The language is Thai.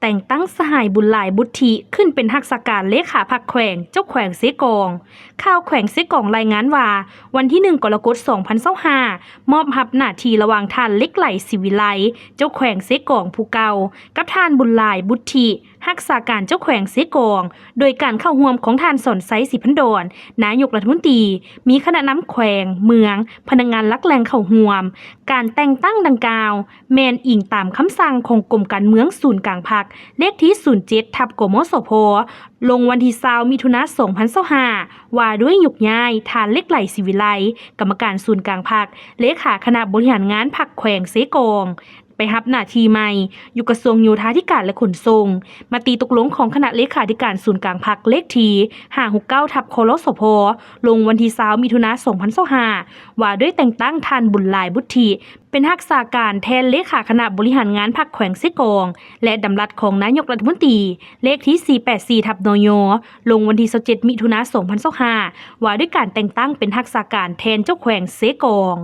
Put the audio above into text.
แต่งตั้งสหายบุญหลายบุตรีขึ้นเป็นรักษาการเลขาพรรคแขวงเจ้าแขวงเสกองข่าวแขวงเสกองรายงานว่าวันที่1 กรกฎาคม 2025มอบรับหน้าที่ระหว่างท่านเล็กไหลศิวิไลเจ้าแขวงเสกองผู้เก่ากับท่านบุญหลายบุตรีรักษาการเจ้าแขวงเสกองโดยการเข้าร่วมของท่านสอนไซสิพันดอนนายกรัฐมนตรีมีคณะนำแขวงเมืองพนักงานลักแรงเข้าร่วมการแต่งตั้งดังกล่าวแมนอิงตามคำสั่งของกรมการเมืองศูนย์กลางพรรคเลขที่ 07/กมสพลงวันที่20 มิถุนายน 2025ว่าด้วยยุกย้ายฐานเล็กไหลศิวิไลกรรมการศูนย์กลางพรรคเลขาคณะบริหารงานพรรคแขวงเสกองไปรับหน้าที่ใหม่อยู่กระทรวงโยธาธิการและขนส่งมาตีตกลงของคณะเลขาธิการศูนย์กลางพรรคเลขที่569/คลสพลงวันที่20 มิถุนายน 2025ว่าด้วยแต่งตั้งท่านบุญหลายบุตรีเป็นรักษาการแทนเลขาคณะบริหารงานพรรคแขวงเสกองและดำรัสของนายกรัฐมนตรีเลขที่484/นยลงวันที่27 มิถุนายน 2025ว่าด้วยการแต่งตั้งเป็นรักษาการแทนเจ้าแขวงเสกอง